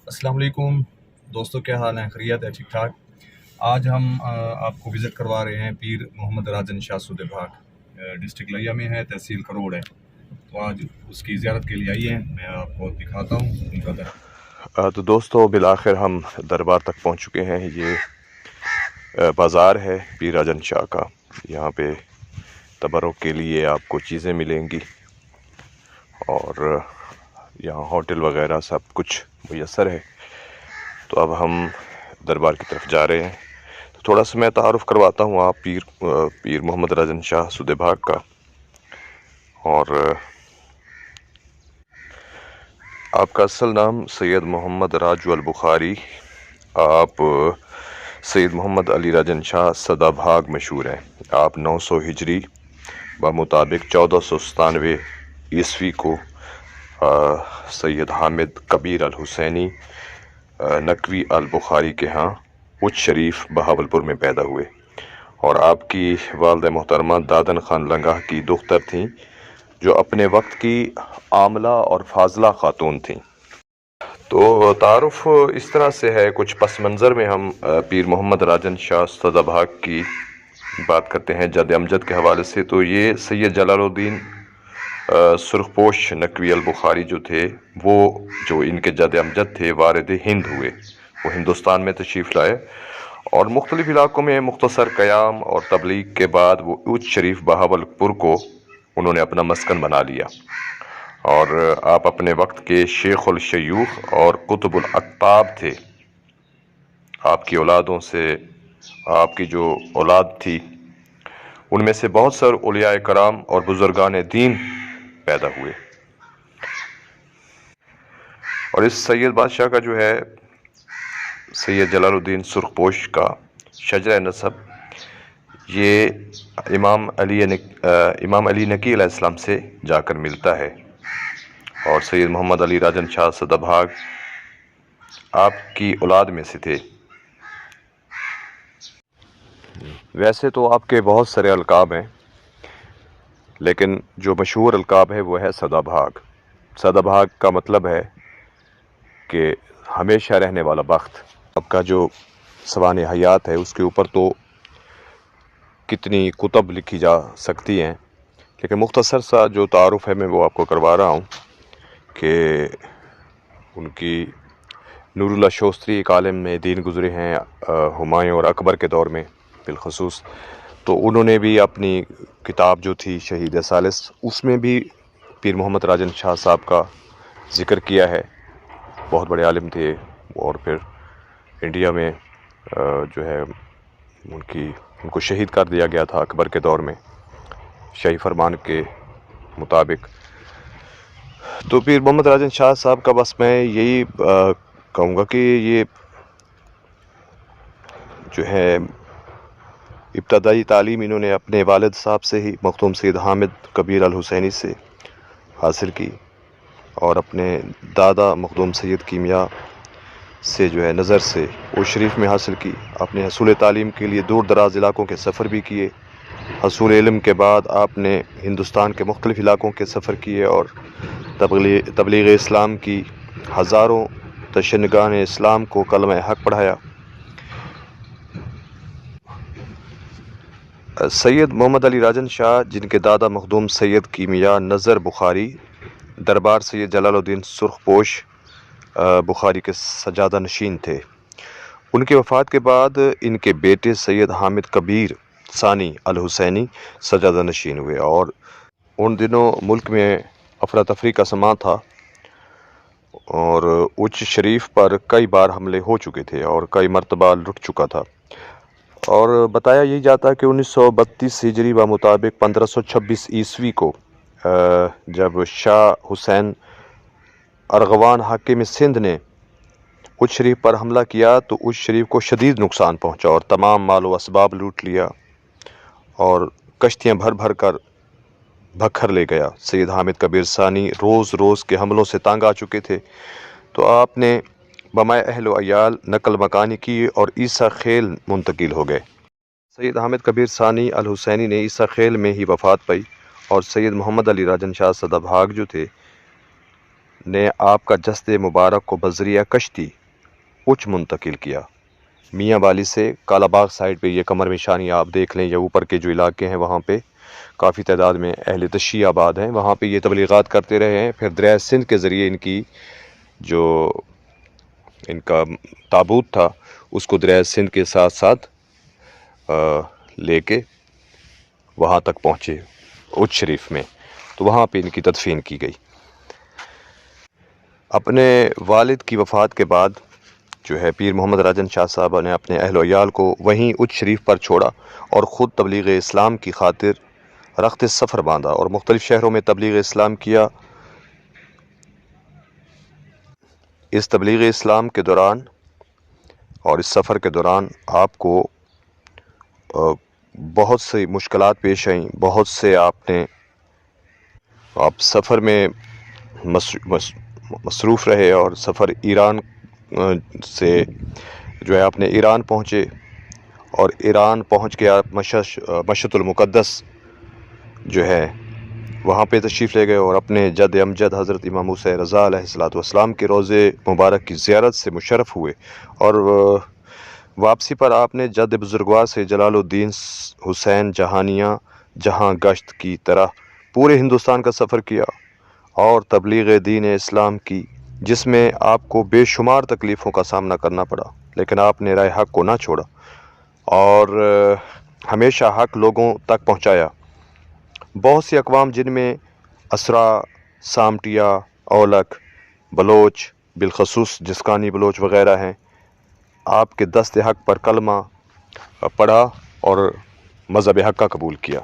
السلام علیکم دوستوں، کیا حال ہیں؟ خیریت ہے؟ ٹھیک ٹھاک۔ آج ہم آپ کو وزٹ کروا رہے ہیں پیر محمد راجن شاہ سودے بھاگ، ڈسٹرکٹ لیا میں ہے، تحصیل کروڑ ہے۔ تو آج اس کی زیارت کے لیے آئی ہیں، میں آپ کو دکھاتا ہوں ان کا در۔ تو دوستو بالآخر ہم دربار تک پہنچ چکے ہیں۔ یہ بازار ہے پیر راجن شاہ کا۔ یہاں پہ تبرک کے لیے آپ کو چیزیں ملیں گی اور یہاں ہوٹل وغیرہ سب کچھ میسر ہے۔ تو اب ہم دربار کی طرف جا رہے ہیں۔ تو تھوڑا سا میں تعارف کرواتا ہوں آپ پیر محمد راجن شاہ سودے بھاگ کا۔ اور آپ کا اصل نام سید محمد راجو البخاری، آپ سید محمد علی راجن شاہ سدا بھاگ مشہور ہیں۔ آپ 900 ہجری بمطابق 1497 عیسوی کو سید حامد کبیر الحسینی نقوی البخاری کے ہاں اچ شریف بہاولپور میں پیدا ہوئے، اور آپ کی والدہ محترمہ دادن خان لنگاہ کی دختر تھیں، جو اپنے وقت کی عاملہ اور فاضلہ خاتون تھیں۔ تو تعارف اس طرح سے ہے، کچھ پس منظر میں ہم پیر محمد راجن شاہ سدا بھاگ کی بات کرتے ہیں جد امجد کے حوالے سے۔ تو یہ سید جلال الدین سرخپوش نقوی البخاری جو تھے، وہ جو ان کے جد امجد تھے، وارد ہند ہوئے۔ وہ ہندوستان میں تشریف لائے اور مختلف علاقوں میں مختصر قیام اور تبلیغ کے بعد وہ اچ شریف بہاولپور کو انہوں نے اپنا مسکن بنا لیا، اور آپ اپنے وقت کے شیخ الشیوخ اور قطب الاقطاب تھے۔ آپ کی اولادوں سے، آپ کی جو اولاد تھی، ان میں سے بہت سارے اولیاء کرام اور بزرگان دین پیدا ہوئے۔ اور اس سید بادشاہ کا جو ہے، سید جلال الدین سرخپوش کا شجرہ نسب، یہ امام علی نقی علیہ السلام سے جا کر ملتا ہے، اور سید محمد علی راجن شاہ سدا بھاگ آپ کی اولاد میں سے تھے۔ ویسے تو آپ کے بہت سارے القاب ہیں، لیکن جو مشہور القاب ہے وہ ہے سدا بھاگ۔ سدا بھاگ کا مطلب ہے کہ ہمیشہ رہنے والا بخت۔ آپ کا جو سوانح حیات ہے اس کے اوپر تو کتنی کتب لکھی جا سکتی ہیں، لیکن مختصر سا جو تعارف ہے میں وہ آپ کو کروا رہا ہوں کہ ان کی نور اللہ شوستری ایک عالم میں دین گزرے ہیں ہمایوں اور اکبر کے دور میں بالخصوص۔ تو انہوں نے بھی اپنی کتاب جو تھی شہید ثالث، اس میں بھی پیر محمد راجن شاہ صاحب کا ذکر کیا ہے۔ بہت بڑے عالم تھے، اور پھر انڈیا میں جو ہے ان کو شہید کر دیا گیا تھا اکبر کے دور میں، شاہی فرمان کے مطابق۔ تو پیر محمد راجن شاہ صاحب کا بس میں یہی کہوں گا کہ یہ جو ہے ابتدائی تعلیم انہوں نے اپنے والد صاحب سے ہی، مختوم سید حامد کبیر الحسینی سے حاصل کی، اور اپنے دادا مخدوم سید کیمیا سے جو ہے نظر سے اچ شریف میں حاصل کی۔ اپنے حصول تعلیم کے لیے دور دراز علاقوں کے سفر بھی کیے۔ حصول علم کے بعد آپ نے ہندوستان کے مختلف علاقوں کے سفر کیے اور تبلیغ اسلام کی ہزاروں تشنگان اسلام کو کلمہ حق پڑھایا۔ سید محمد علی راجن شاہ، جن کے دادا مخدوم سید کیمیا نظر بخاری دربار سید جلال الدین سرخپوش بخاری کے سجادہ نشین تھے، ان کی وفات کے بعد ان کے بیٹے سید حامد کبیر ثانی الحسینی سجادہ نشین ہوئے، اور ان دنوں ملک میں افراتفری کا سماں تھا، اور اچ شریف پر کئی بار حملے ہو چکے تھے اور کئی مرتبہ لٹ چکا تھا۔ اور بتایا یہی جاتا ہے کہ 1932 ہجری بمطابق 1526 عیسوی کو جب شاہ حسین ارغوان حاکم سندھ نے اچ شریف پر حملہ کیا تو اچ شریف کو شدید نقصان پہنچا اور تمام مال و اسباب لوٹ لیا، اور کشتیاں بھر بھر کر بکھر لے گیا۔ سید حامد کبیر ثانی روز روز کے حملوں سے تنگ آ چکے تھے، تو آپ نے بمائے اہل و عیال نقل مکانی کی اور عیسیٰ خیل منتقل ہو گئے۔ سید حامد کبیر ثانی الحسینی نے عیسیٰ خیل میں ہی وفات پائی، اور سید محمد علی راجن شاہ سدا بھاگ جو تھے نے آپ کا جسد مبارک کو بذریعہ کشتی اچ منتقل کیا۔ میاں والی سے کالا باغ سائڈ پہ یہ کمر نشانی آپ دیکھ لیں، یا اوپر کے جو علاقے ہیں وہاں پہ کافی تعداد میں اہل تشیع آباد ہیں، وہاں پہ یہ تبلیغات کرتے رہے ہیں۔ پھر دریائے سندھ کے ذریعے ان کا تابوت تھا اس کو دریائے سندھ کے ساتھ ساتھ لے کے وہاں تک پہنچے اچ شریف میں، تو وہاں پہ ان کی تدفین کی گئی۔ اپنے والد کی وفات کے بعد جو ہے پیر محمد راجن شاہ صاحب نے اپنے اہل و عیال کو وہیں اچ شریف پر چھوڑا اور خود تبلیغ اسلام کی خاطر رخت سفر باندھا اور مختلف شہروں میں تبلیغ اسلام کیا۔ اس تبلیغ اسلام کے دوران اور اس سفر کے دوران آپ کو بہت سی مشکلات پیش آئیں، بہت سے آپ سفر میں مصروف رہے، اور سفر ایران سے جو ہے اپنے ایران پہنچے، اور ایران پہنچ کے آپ مشہد المقدس جو ہے وہاں پہ تشریف لے گئے اور اپنے جد امجد حضرت امام موسیٰ رضا علیہ الصلوۃ والسلام کے روضے مبارک کی زیارت سے مشرف ہوئے، اور واپسی پر آپ نے جد بزرگوار سے جلال الدین حسین جہانیاں جہاں گشت کی طرح پورے ہندوستان کا سفر کیا اور تبلیغ دین اسلام کی، جس میں آپ کو بے شمار تکلیفوں کا سامنا کرنا پڑا، لیکن آپ نے رائے حق کو نہ چھوڑا اور ہمیشہ حق لوگوں تک پہنچایا۔ بہت سی اقوام جن میں اسرا، سامٹیا، اولک، بلوچ، بالخصوص جسکانی بلوچ وغیرہ ہیں، آپ کے دست حق پر کلمہ پڑھا اور مذہب حق کا قبول کیا۔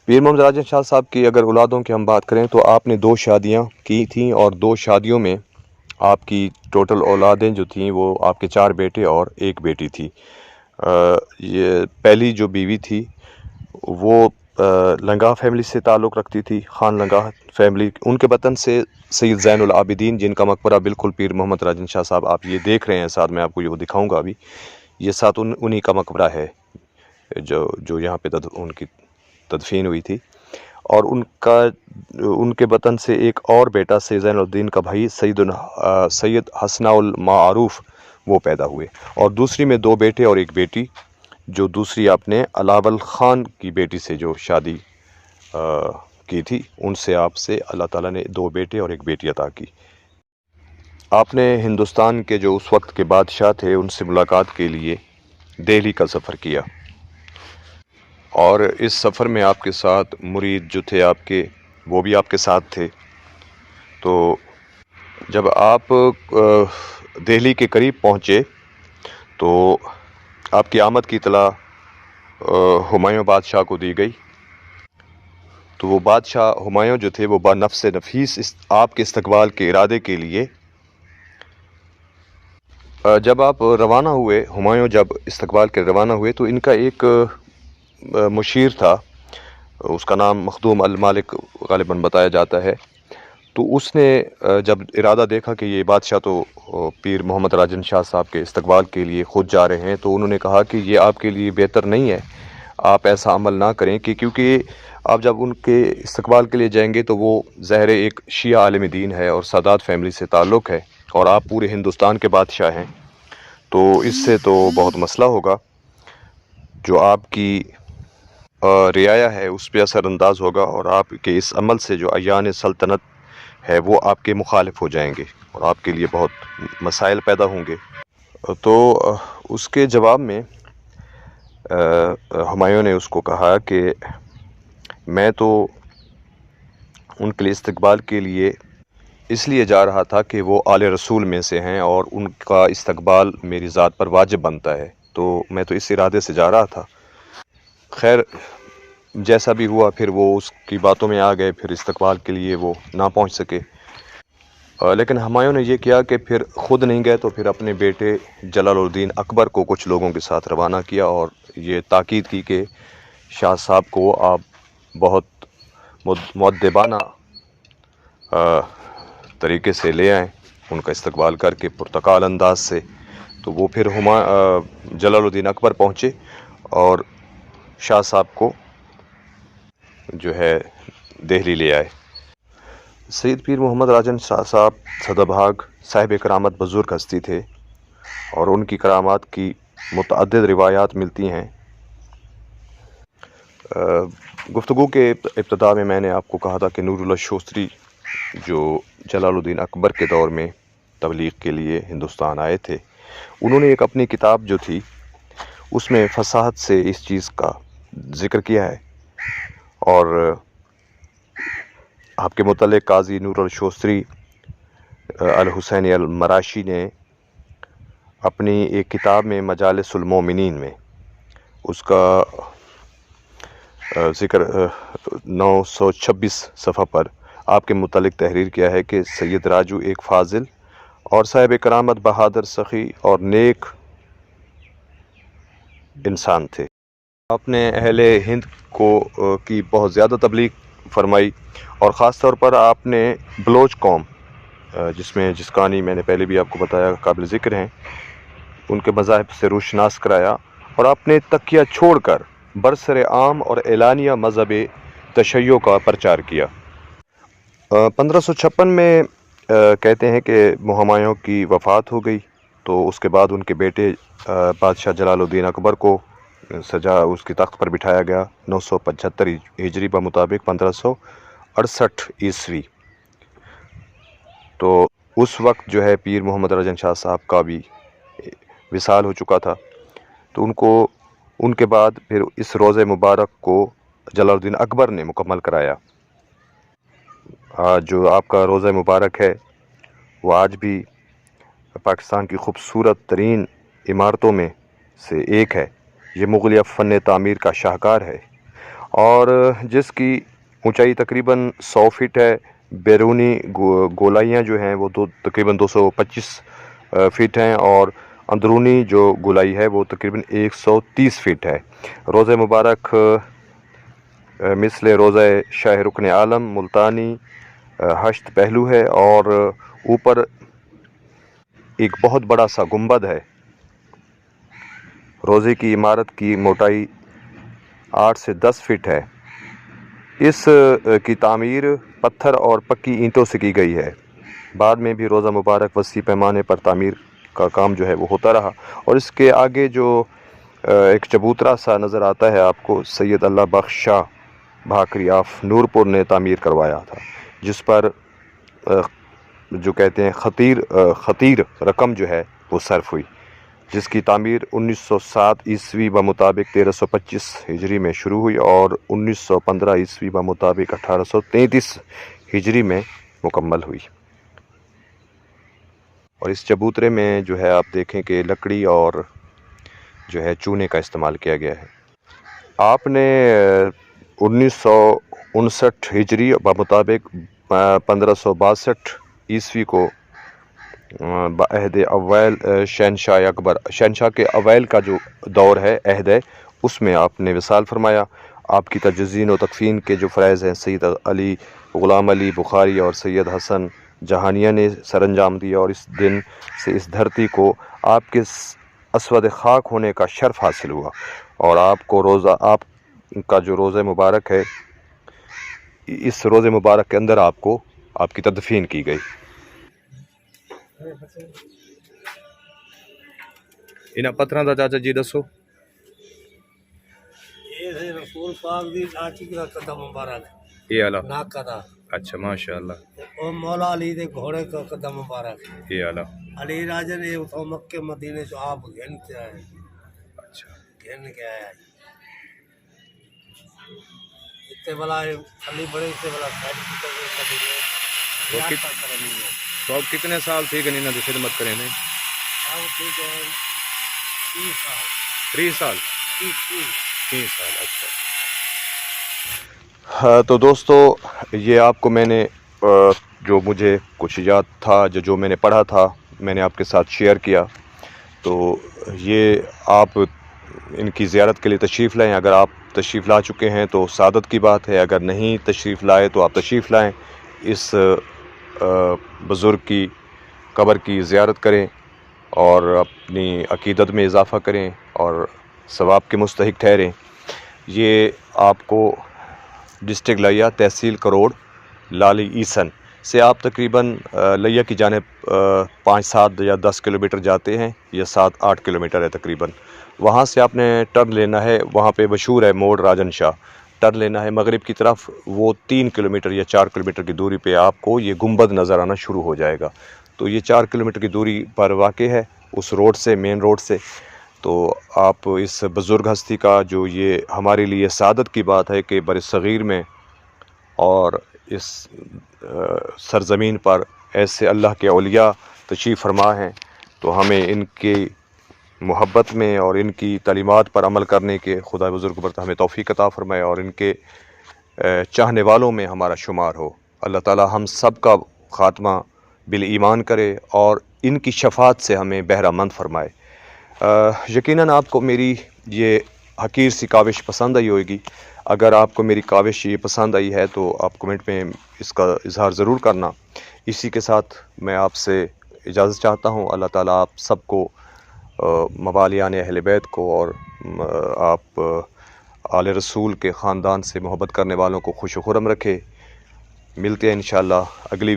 پیر محمد راجن شاہ صاحب کی اگر اولادوں کی ہم بات کریں تو آپ نے 2 شادیاں کی تھیں، اور 2 شادیوں میں آپ کی ٹوٹل اولادیں جو تھیں وہ آپ کے 4 بیٹے اور 1 بیٹی تھی۔ یہ پہلی جو بیوی تھی وہ لنگاہ فیملی سے تعلق رکھتی تھی، خان لنگاہ فیملی۔ ان کے وطن سے سید زین العابدین، جن کا مقبرہ بالکل پیر محمد راجن شاہ صاحب آپ یہ دیکھ رہے ہیں، ساتھ میں آپ کو یہ دکھاؤں گا ابھی، یہ ساتھ انہی کا مقبرہ ہے جو یہاں پہ ان کی تدفین ہوئی تھی۔ اور ان کے وطن سے ایک اور بیٹا سید زین الدین کا بھائی سید حسناء المعروف وہ پیدا ہوئے، اور دوسری میں 2 بیٹے اور 1 بیٹی، جو دوسری آپ نے علاول خان کی بیٹی سے جو شادی کی تھی، ان سے آپ سے اللہ تعالیٰ نے 2 بیٹے اور 1 بیٹی عطا کی۔ آپ نے ہندوستان کے جو اس وقت کے بادشاہ تھے ان سے ملاقات کے لیے دہلی کا سفر کیا، اور اس سفر میں آپ کے ساتھ مرید جو تھے آپ کے، وہ بھی آپ کے ساتھ تھے۔ تو جب آپ دہلی کے قریب پہنچے تو آپ کی آمد کی اطلاع ہمایوں بادشاہ کو دی گئی، تو وہ بادشاہ ہمایوں جو تھے وہ بنفس نفیس آپ کے استقبال کے ارادے کے لیے جب آپ روانہ ہوئے، ہمایوں جب استقبال کے روانہ ہوئے تو ان کا ایک مشیر تھا، اس کا نام مخدوم المالک غالباً بتایا جاتا ہے، تو اس نے جب ارادہ دیکھا کہ یہ بادشاہ تو پیر محمد راجن شاہ صاحب کے استقبال کے لیے خود جا رہے ہیں، تو انہوں نے کہا کہ یہ آپ کے لیے بہتر نہیں ہے، آپ ایسا عمل نہ کریں، کہ کیونکہ آپ جب ان کے استقبال کے لیے جائیں گے تو وہ ظاہر ایک شیعہ عالم دین ہے اور سادات فیملی سے تعلق ہے، اور آپ پورے ہندوستان کے بادشاہ ہیں، تو اس سے تو بہت مسئلہ ہوگا، جو آپ کی رعایا ہے اس پہ اثر انداز ہوگا، اور آپ کے اس عمل سے جو ایان سلطنت ہے وہ آپ کے مخالف ہو جائیں گے اور آپ کے لیے بہت مسائل پیدا ہوں گے۔ تو اس کے جواب میں ہمایوں نے اس کو کہا کہ میں تو ان کے لیے استقبال کے لیے اس لیے جا رہا تھا کہ وہ آل رسول میں سے ہیں اور ان کا استقبال میری ذات پر واجب بنتا ہے، تو میں تو اس ارادے سے جا رہا تھا۔ خیر جیسا بھی ہوا، پھر وہ اس کی باتوں میں آ گئے، پھر استقبال کے لیے وہ نہ پہنچ سکے، لیکن ہمایوں نے یہ کیا کہ پھر خود نہیں گئے تو پھر اپنے بیٹے جلال الدین اکبر کو کچھ لوگوں کے ساتھ روانہ کیا، اور یہ تاکید کی کہ شاہ صاحب کو آپ بہت مؤدبانہ طریقے سے لے آئیں، ان کا استقبال کر کے پرتقال انداز سے۔ تو وہ پھر جلال الدین اکبر پہنچے اور شاہ صاحب کو جو ہے دہلی لے آئے۔ سید پیر محمد راجن شاہ صاحب سدا بھاگ صاحب کرامت بزرگ ہستی تھے اور ان کی کرامات کی متعدد روایات ملتی ہیں۔ گفتگو کے ابتدا میں نے آپ کو کہا تھا کہ نور اللہ شوستری جو جلال الدین اکبر کے دور میں تبلیغ کے لیے ہندوستان آئے تھے، انہوں نے ایک اپنی کتاب جو تھی اس میں فصاحت سے اس چیز کا ذکر کیا ہے، اور آپ کے متعلق قاضی نور الشوستری الحسینی المراشی نے اپنی ایک کتاب میں مجالس المومنین میں اس کا ذکر 926 صفحہ پر آپ کے متعلق تحریر کیا ہے کہ سید راجو ایک فاضل اور صاحب کرامت، بہادر، سخی اور نیک انسان تھے۔ آپ نے اہل ہند کو کی بہت زیادہ تبلیغ فرمائی، اور خاص طور پر آپ نے بلوچ قوم، جس میں جسکانی میں نے پہلے بھی آپ کو بتایا قابل ذکر ہیں، ان کے مذاہب سے روشناس کرایا، اور آپ نے تکیہ چھوڑ کر برسر عام اور اعلانیہ مذہب تشیع کا پرچار کیا۔ 1556 میں کہتے ہیں کہ ہمایوں کی وفات ہو گئی، تو اس کے بعد ان کے بیٹے بادشاہ جلال الدین اکبر کو اس کی تخت پر بٹھایا گیا 975 ہجری بمطابق 1568 عیسوی۔ تو اس وقت جو ہے پیر محمد راجن شاہ صاحب کا بھی وصال ہو چکا تھا، تو ان کے بعد پھر اس روضہ مبارک کو جلال الدین اکبر نے مکمل کرایا۔ جو آپ کا روضہ مبارک ہے وہ آج بھی پاکستان کی خوبصورت ترین عمارتوں میں سے ایک ہے۔ یہ مغلیہ فن تعمیر کا شاہکار ہے، اور جس کی اونچائی تقریباً 100 فٹ ہے۔ بیرونی گولائیاں جو ہیں وہ تقریباً 225 فٹ ہیں، اور اندرونی جو گولائی ہے وہ تقریباً 130 فٹ ہے۔ روضہ مبارک مثل روضہ شاہ رکن عالم ملتانی 8 پہلو ہے، اور اوپر ایک بہت بڑا سا گنبد ہے۔ روضے کی عمارت کی موٹائی 8 سے 10 فٹ ہے۔ اس کی تعمیر پتھر اور پکی اینٹوں سے کی گئی ہے۔ بعد میں بھی روضہ مبارک وسیع پیمانے پر تعمیر کا کام جو ہے وہ ہوتا رہا، اور اس کے آگے جو ایک چبوترا سا نظر آتا ہے آپ کو، سید اللہ بخش شاہ بھاکری آف نورپور نے تعمیر کروایا تھا، جس پر جو کہتے ہیں خطیر رقم جو ہے وہ صرف ہوئی، جس کی تعمیر 1907 عیسوی بمطابق 1325 ہجری میں شروع ہوئی، اور 1915 عیسوی بمطابق 1833 ہجری میں مکمل ہوئی۔ اور اس چبوترے میں جو ہے آپ دیکھیں کہ لکڑی اور جو ہے چونے کا استعمال کیا گیا ہے۔ آپ نے 1959 ہجری بمطابق 1562 عیسوی کو عہد اول شہنشاہ کے اوائل کا جو دور ہے، عہد ہے، اس میں آپ نے وصال فرمایا۔ آپ کی تجزین و تکفین کے جو فرائض ہیں سید علی غلام علی بخاری اور سید حسن جہانیہ نے سر انجام دیا، اور اس دن سے اس دھرتی کو آپ کے اسود خاک ہونے کا شرف حاصل ہوا، اور آپ کا جو روضہ مبارک ہے، اس روضہ مبارک کے اندر آپ کی تدفین کی گئی۔ انہاں پتھراں دا چاچا جی دسو۔ یہ رسول پاک دی چاچی دا قدم مبارک یہ والا، ناکا دا، اچھا ماشاءاللہ، اور مولا علی دے گھوڑے کا قدم مبارک، یہ والا، علی راجن یہ اتھوں مکے مدینے سے آپ گھن کے آئے، اچھا گھن کے آیا اتنے بلا علی بڑے اتنے بلا سائڈ کی تو اب کتنے سال تھی کہ انہوں نے خدمت کرے نے؟ اب ٹھیک ہے 30 سال 3 سال 30 سال، اچھا۔ ہاں تو دوستو، یہ آپ کو میں نے جو مجھے کچھ یاد تھا، جو میں نے پڑھا تھا، میں نے آپ کے ساتھ شیئر کیا۔ تو یہ آپ ان کی زیارت کے لیے تشریف لائیں۔ اگر آپ تشریف لا چکے ہیں تو سعادت کی بات ہے، اگر نہیں تشریف لائے تو آپ تشریف لائیں، اس بزرگ کی قبر کی زیارت کریں اور اپنی عقیدت میں اضافہ کریں اور ثواب کے مستحق ٹھہریں۔ یہ آپ کو ڈسٹرکٹ لائیا، تحصیل کروڑ، لالی ایسن سے آپ تقریباً لیا کی جانب 5-7 یا 10 کلومیٹر جاتے ہیں، یا 7-8 کلومیٹر ہے تقریباً. وہاں سے آپ نے ٹرن لینا ہے، وہاں پہ مشہور ہے موڑ راجن شاہ. ٹرن لینا ہے مغرب کی طرف، وہ 3 کلومیٹر یا 4 کلومیٹر کی دوری پہ آپ کو یہ گنبد نظر آنا شروع ہو جائے گا. تو یہ 4 کلومیٹر کی دوری پر واقع ہے اس روڈ سے، مین روڈ سے. تو آپ اس بزرگ ہستی کا، جو یہ ہمارے لیے سعادت کی بات ہے کہ بر صغیر میں اور اس سرزمین پر ایسے اللہ کے اولیاء تشریف فرما ہیں، تو ہمیں ان کی محبت میں اور ان کی تعلیمات پر عمل کرنے کے خدا بزرگ پر ہمیں توفیق عطا فرمائے، اور ان کے چاہنے والوں میں ہمارا شمار ہو. اللہ تعالی ہم سب کا خاتمہ بالایمان کرے اور ان کی شفاعت سے ہمیں بہرہ مند فرمائے. یقیناً آپ کو میری یہ حقیر سی کاوش پسند آئی ہوگی. اگر آپ کو میری کاوش یہ پسند آئی ہے تو آپ کمنٹ میں اس کا اظہار ضرور کرنا. اسی کے ساتھ میں آپ سے اجازت چاہتا ہوں. اللہ تعالیٰ آپ سب کو، موالیان اہل بیت کو، اور آپ آل رسول کے خاندان سے محبت کرنے والوں کو خوش و خرم رکھے. ملتے ہیں انشاءاللہ اگلی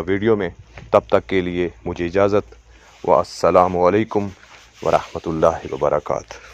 ویڈیو میں. تب تک کے لیے مجھے اجازت. والسلام علیکم ورحمۃ اللہ وبرکاتہ.